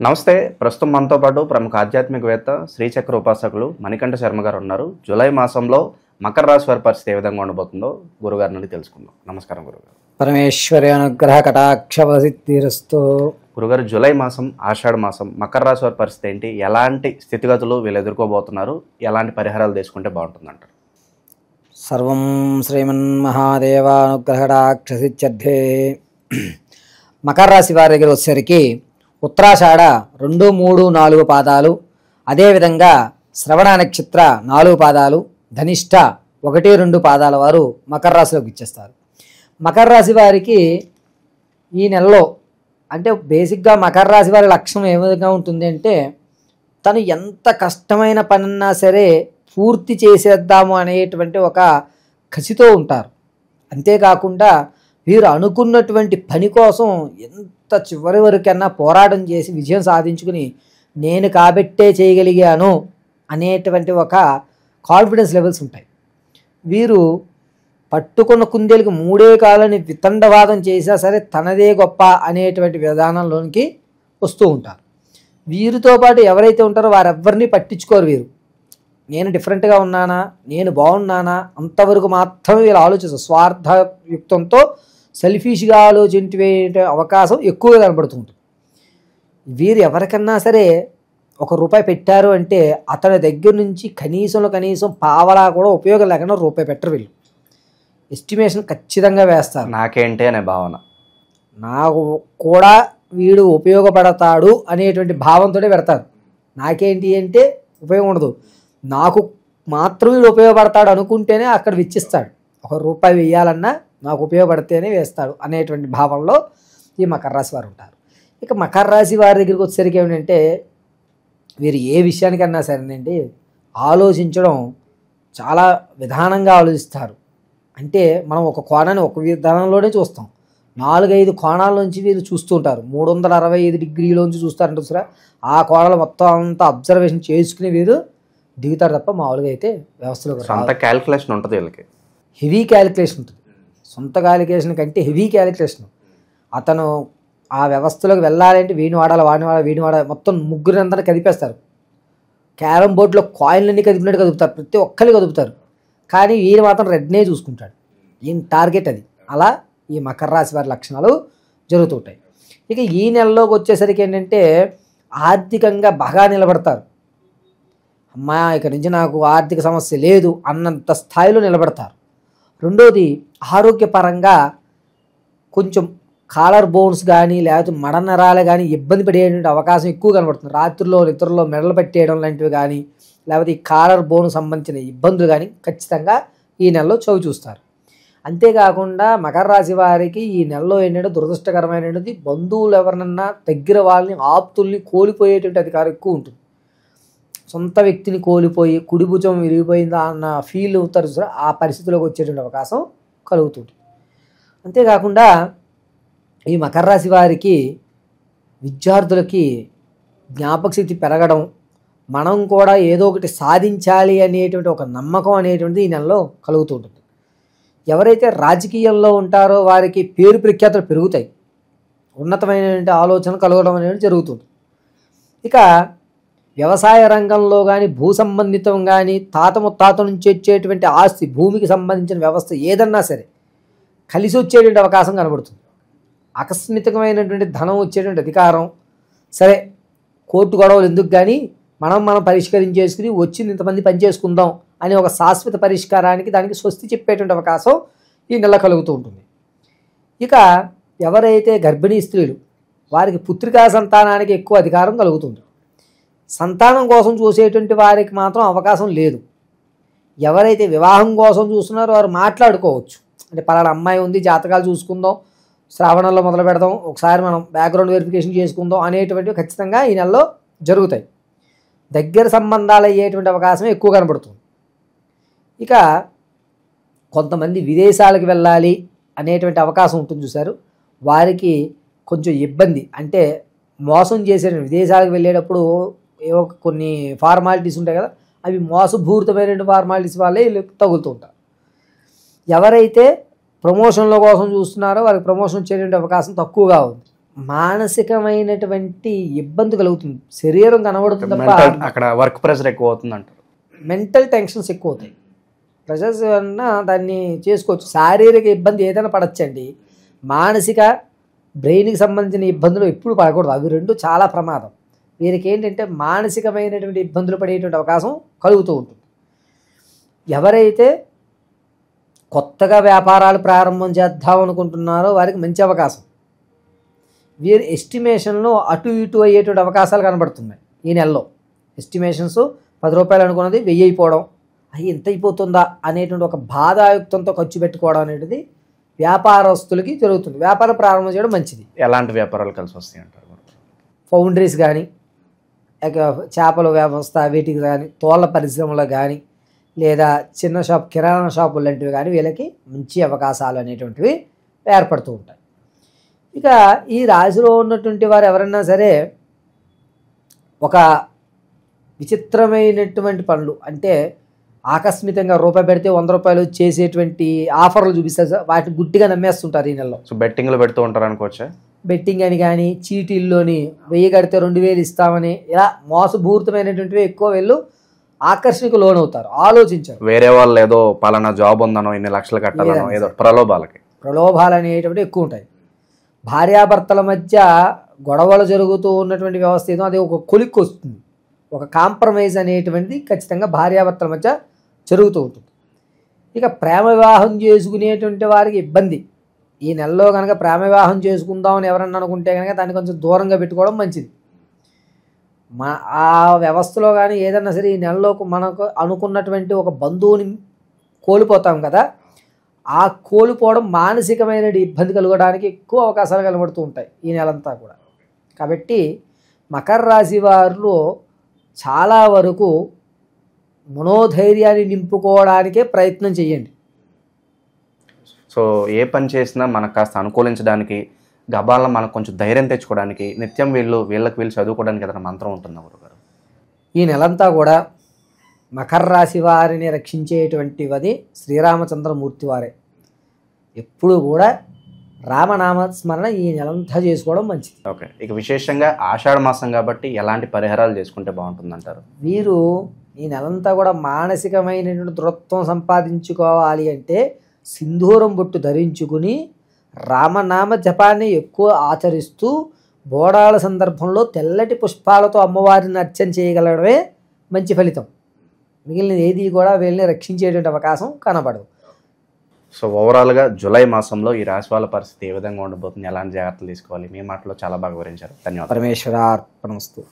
నమస్తే. ప్రస్తుతం మనతో పాటు ప్రముఖ ఆధ్యాత్మికవేత్త శ్రీచక్ర ఉపాసకులు మణికంఠ శర్మ గారు ఉన్నారు. జూలై మాసంలో మకర రాశి వారి పరిస్థితి ఏ విధంగా ఉండబోతుందో గురుగారి నుండి తెలుసుకుందాం. నమస్కారం గురుగారు. పరమేశ్వరి అనుగ్రహ కటాక్షవసిద్ధిరస్తు. గురుగారు, జూలై మాసం, ఆషాఢ మాసం, మకర రాశి వారి పరిస్థితి ఏంటి? ఎలాంటి స్థితిగతులు వీళ్ళు ఎదుర్కోబోతున్నారు? ఎలాంటి పరిహారాలు తీసుకుంటే బాగుంటుందంటారు? సర్వం శ్రీమన్మహాదేవానుగ్రహ కటాక్షసిద్ధ్యర్థే. మకర రాశి వారి దగ్గర వచ్చేసరికి ఉత్తరాషాఢ 2, 3, 4 పాదాలు, అదేవిధంగా శ్రవణ నక్షత్ర 4 పాదాలు, ధనిష్ట 1, 2 పాదాల వారు మకర రాశిలోకి ఇచ్చేస్తారు. మకర రాశి వారికి ఈ నెలలో అంటే బేసిక్గా మకర రాశి వారి లక్షణం ఏ విధంగా ఉంటుంది అంటే, తను ఎంత కష్టమైన పనన్నా సరే పూర్తి చేసేద్దాము అనేటువంటి ఒక కసితో ఉంటారు. అంతేకాకుండా వీరు అనుకున్నటువంటి పని కోసం ఎంత చివరి వరకన్నా పోరాటం చేసి విజయం సాధించుకుని నేను కాబట్టే చేయగలిగాను అనేటువంటి ఒక కాన్ఫిడెన్స్ లెవెల్స్ ఉంటాయి. వీరు పట్టుకున్న కుందేలకు 3 కాళ్ళని వితండవాదం చేసినా సరే తనదే గొప్ప అనేటువంటి విధానంలోనికి వస్తూ ఉంటారు. వీరితో పాటు ఎవరైతే ఉంటారో వారెవ్వరినీ పట్టించుకోరు. వీరు నేను డిఫరెంట్గా ఉన్నానా, నేను బాగున్నానా అంతవరకు మాత్రమే వీళ్ళు ఆలోచిస్తారు. స్వార్థయుక్తంతో సెల్ఫిష్గా ఆలోచించే అవకాశం ఎక్కువగా కనబడుతుంటుంది. వీరు ఎవరికన్నా సరే ₹1 పెట్టారు అంటే అతని దగ్గర నుంచి కనీసం పావలా కూడా ఉపయోగం లేకుండా రూపాయి పెట్టరు. వీళ్ళు ఎస్టిమేషన్ ఖచ్చితంగా వేస్తారు. నాకేంటి అనే భావన, నాకు కూడా వీడు ఉపయోగపడతాడు అనేటువంటి భావంతో పెడతారు. నాకేంటి అంటే ఉపయోగం ఉండదు, నాకు మాత్రం వీడు ఉపయోగపడతాడు అనుకుంటేనే అక్కడ వెచ్చిస్తాడు. ₹1 వేయాలన్నా నాకు ఉపయోగపడితేనే వేస్తాడు అనేటువంటి భావంలో ఈ మకర రాశి వారు ఉంటారు. ఇక మకర రాశి వారి దగ్గరికి వచ్చేసరికి ఏమిటంటే, వీరు ఏ విషయానికన్నా సరేనండి ఆలోచించడం చాలా విధానంగా ఆలోచిస్తారు. అంటే మనం ఒక కోణాన్ని ఒక విధానంలోనే చూస్తాం, 4-5 కోణాల నుంచి వీరు చూస్తూ ఉంటారు. 365 డిగ్రీలోంచి చూస్తారంటే సరే ఆ కోణాలు మొత్తం అంతా అబ్జర్వేషన్ చేసుకుని వీరు దిగుతారు తప్ప మామూలుగా అయితే వ్యవస్థలో సొంత క్యాలిక్యులేషన్ ఉంటుంది. వీళ్ళకి హెవీ క్యాలిక్యులేషన్ ఉంటుంది. సొంత క్యాలిక్యులేషన్ కంటే హెవీ క్యాలిక్యులేషన్. అతను ఆ వ్యవస్థలోకి వెళ్ళాలంటే వీడిని వాడాలి, వీడిని వాడాలి, మొత్తం ముగ్గురినందరినీ కదిపేస్తారు. క్యారమ్ బోర్డులో కాయిన్లన్నీ కదిపినట్టు కదుపుతారు, ప్రతి ఒక్కరిని కదుపుతారు. కానీ వీరు మాత్రం రెడ్నే చూసుకుంటాడు, ఈయన టార్గెట్ అది. అలా ఈ మకర రాశి వారి లక్షణాలు జరుగుతుంటాయి. ఇక ఈ నెలలోకి వచ్చేసరికి ఏంటంటే ఆర్థికంగా బాగా నిలబడతారు. అమ్మా ఇక నుంచి నాకు ఆర్థిక సమస్య లేదు అన్నంత స్థాయిలో నిలబడతారు. రెండోది, ఆరోగ్యపరంగా కొంచెం కాలర్ బోన్స్ కానీ లేకపోతే మడనరాలు కానీ ఇబ్బంది పడేటువంటి అవకాశం ఎక్కువ కనబడుతుంది. రాత్రుల్లో నిద్రలో మెడలు పెట్టేయడం లాంటివి కానీ లేకపోతే ఈ కాలర్ బోన్ సంబంధించిన ఇబ్బందులు కానీ ఖచ్చితంగా ఈ నెలలో చవి చూస్తారు. అంతేకాకుండా మకర రాశి వారికి ఈ నెలలో ఏంటంటే దురదృష్టకరమైనది, బంధువులు ఎవరినన్నా దగ్గర వాళ్ళని ఆప్తుల్ని కోల్పోయేటువంటి అధికారం ఎక్కువ ఉంటుంది. సొంత వ్యక్తిని కోల్పోయి కుడి భుజం విరిగిపోయిందా అన్న ఫీల్ అవుతారు, ఆ పరిస్థితిలోకి వచ్చేటువంటి అవకాశం కలుగుతుంది. అంతేకాకుండా ఈ మకర రాశి వారికి విద్యార్థులకి జ్ఞాపక శక్తి పెరగడం, మనం కూడా ఏదో ఒకటి సాధించాలి అనేటువంటి ఒక నమ్మకం అనేటువంటిది ఈ నెలలో కలుగుతూ ఉంటుంది. ఎవరైతే రాజకీయంలో ఉంటారో వారికి పేరు ప్రఖ్యాతులు పెరుగుతాయి, ఉన్నతమైనటువంటి ఆలోచన కలగడం అనేది జరుగుతుంది. ఇక వ్యవసాయ రంగంలో కానీ భూ సంబంధితం కానీ తాత ముత్తాత నుంచి వచ్చేటువంటి ఆస్తి, భూమికి సంబంధించిన వ్యవస్థ ఏదన్నా సరే కలిసి వచ్చేటువంటి అవకాశం కనబడుతుంది. ఆకస్మికమైనటువంటి ధనం వచ్చేటువంటి అధికారం, సరే కోర్టు గొడవలు ఎందుకు కానీ మనం పరిష్కరించేసుకుని వచ్చింది ఇంతమంది పనిచేసుకుందాం అనే ఒక శాశ్వత పరిష్కారానికి దానికి స్వస్తి చెప్పేటువంటి అవకాశం ఈ నెల కలుగుతూ ఉంటుంది. ఇక ఎవరైతే గర్భిణీ స్త్రీలు వారికి పుత్రికా సంతానానికి ఎక్కువ అధికారం కలుగుతుంది. సంతానం కోసం చూసేటువంటి వారికి మాత్రం అవకాశం లేదు. ఎవరైతే వివాహం కోసం చూస్తున్నారో వారు మాట్లాడుకోవచ్చు, అంటే పలానా అమ్మాయి ఉంది, జాతకాలు చూసుకుందాం, శ్రావణంలో మొదలు పెడదాం, ఒకసారి మనం బ్యాక్గ్రౌండ్ వెరిఫికేషన్ చేసుకుందాం అనేటువంటివి ఖచ్చితంగా ఈ నెలలో జరుగుతాయి. దగ్గర సంబంధాలు అయ్యేటువంటి అవకాశం ఎక్కువ కనబడుతుంది. ఇక కొంతమంది విదేశాలకు వెళ్ళాలి అనేటువంటి అవకాశం ఉంటుంది చూశారు, వారికి కొంచెం ఇబ్బంది. అంటే మోసం చేసే విదేశాలకు వెళ్ళేటప్పుడు ఏవో కొన్ని ఫార్మాలిటీస్ ఉంటాయి కదా, అవి మోసపూరితమైనటువంటి ఫార్మాలిటీస్ వాళ్ళే తగులుతూ ఉంటారు. ఎవరైతే ప్రమోషన్ల కోసం చూస్తున్నారో వారికి ప్రమోషన్ వచ్చేటువంటి అవకాశం తక్కువగా ఉంది. మానసికమైనటువంటి ఇబ్బంది కలుగుతుంది. శరీరం కనబడుతుంది తప్ప అక్కడ వర్క్ ప్రెషర్ ఎక్కువ అవుతుంది అంటారు. మెంటల్ టెన్షన్స్ ఎక్కువ అవుతాయి. ప్రెషర్స్ అన్నా దాన్ని చేసుకోవచ్చు. శారీరక ఇబ్బంది ఏదైనా పడచ్చండి. మానసిక బ్రెయిన్కి సంబంధించిన ఇబ్బందులు ఎప్పుడు పడకూడదు. అవి రెండు చాలా ప్రమాదం. వీరికి ఏంటంటే మానసికమైనటువంటి ఇబ్బందులు పడేటువంటి అవకాశం కలుగుతూ ఉంటుంది. ఎవరైతే కొత్తగా వ్యాపారాలు ప్రారంభం చేద్దాం అనుకుంటున్నారో వారికి మంచి అవకాశం. వీరి ఎస్టిమేషన్లో అటు ఇటు అయ్యేటువంటి అవకాశాలు కనబడుతున్నాయి ఈ నెలలో. ఎస్టిమేషన్స్ 10 రూపాయలు అనుకున్నది 1000 అయిపోవడం, అవి ఎంత అయిపోతుందా అనేటువంటి ఒక బాధాయుక్తంతో ఖర్చు పెట్టుకోవడం అనేది వ్యాపారస్తులకి జరుగుతుంది. వ్యాపారం ప్రారంభం చేయడం మంచిది. ఎలాంటి వ్యాపారాలు కలిసి వస్తాయి అంటారు? ఫౌండరీస్ కానీ, చేపల వ్యవస్థ వీటికి కానీ, తోళ్ళ పరిశ్రమలో కానీ, లేదా చిన్న షాప్ కిరాణా షాపులు లాంటివి కానీ వీళ్ళకి మంచి అవకాశాలు అనేటువంటివి ఏర్పడుతూ ఉంటాయి. ఇక ఈ రాశిలో ఉన్నటువంటి వారు ఎవరన్నా సరే ఒక విచిత్రమైనటువంటి పనులు, అంటే ఆకస్మికంగా రూపాయి పెడితే 100 రూపాయలు చేసేటువంటి ఆఫర్లు చూపిస్తారు. వాటిని గుడ్డిగా నమ్మేస్తుంటారు ఈ నెలలో. సో బెట్టింగ్లు పెడుతూ ఉంటారు అనుకోవచ్చా? బెట్టింగ్ అని కానీ, చీటీల్లోని 1000 కడితే 2000 ఇస్తామని ఇలా మోసపూరితమైనటువంటివి ఎక్కువ వీళ్ళు ఆకర్షణకు లోనవుతారు. ఆలోచించారు. వేరే వాళ్ళు ఏదో పలానా జాబ్ ఉందనో, ఇన్ని లక్షలు కట్టాలనో, ఏదో ప్రలోభాలు అనేటువంటి ఎక్కువ ఉంటాయి. భార్యాభర్తల మధ్య గొడవలు జరుగుతూ ఉన్నటువంటి వ్యవస్థ ఏదో అది ఒక కొలిక్కి వస్తుంది. ఒక కాంప్రమైజ్ అనేటువంటిది ఖచ్చితంగా భార్యాభర్తల మధ్య జరుగుతూ ఉంటుంది. ఇక ప్రేమ వివాహం చేసుకునేటువంటి వారికి ఇబ్బంది. ఈ నెలలో కనుక ప్రేమ వివాహం చేసుకుందామని ఎవరన్నా అనుకుంటే కనుక దాన్ని కొంచెం దూరంగా పెట్టుకోవడం మంచిది. ఆ వ్యవస్థలో కానీ ఏదన్నా సరే ఈ నెలలో మనకు అనుకున్నటువంటి ఒక బంధువుని కోల్పోతాం కదా, ఆ కోల్పోవడం మానసికమైన ఇబ్బంది కలగడానికి ఎక్కువ అవకాశాలు కనబడుతూ ఉంటాయి ఈ నెలంతా కూడా. కాబట్టి మకర రాశి వారిలో చాలా వరకు మనోధైర్యాన్ని నింపుకోవడానికే ప్రయత్నం చేయండి. సో ఏ పని చేసినా మనకు కాస్త అనుకూలించడానికి, గబాలను మనకు కొంచెం ధైర్యం తెచ్చుకోవడానికి నిత్యం వీళ్ళకి చదువుకోవడానికి ఏదైనా మంత్రం ఉంటుందా గురుగారు? ఈ నెలంతా కూడా మకర రాశి వారిని రక్షించేటువంటివది శ్రీరామచంద్రమూర్తి వారే. ఎప్పుడు కూడా రామనామ స్మరణ ఈ నెలంతా చేసుకోవడం మంచిది. ఓకే. ఇక విశేషంగా ఆషాఢ మాసం కాబట్టి ఎలాంటి పరిహారాలు చేసుకుంటే బాగుంటుందంటారు? వీరు ఈ నెలంతా కూడా మానసికమైనటువంటి దృఢత్వం సంపాదించుకోవాలి అంటే సింధూరం బొట్టు ధరించుకుని రామనామ జపాన్ని ఎక్కువ ఆచరిస్తూ బోడాల సందర్భంలో తెల్లటి పుష్పాలతో అమ్మవారిని అర్చన చేయగలడమే మంచి ఫలితం. మిగిలిన ఏది కూడా వీళ్ళని రక్షించేటువంటి అవకాశం కనబడదు. సో ఓవరాల్గా జూలై మాసంలో ఈ రాశి వాళ్ళ పరిస్థితి ఏ విధంగా ఉండబోతుంది, ఎలాంటి జాగ్రత్తలు తీసుకోవాలి, మీ మాటలో చాలా బాగా వివరించారు. ధన్యవాదాలు. పరమేశ్వరార్పణమస్తు.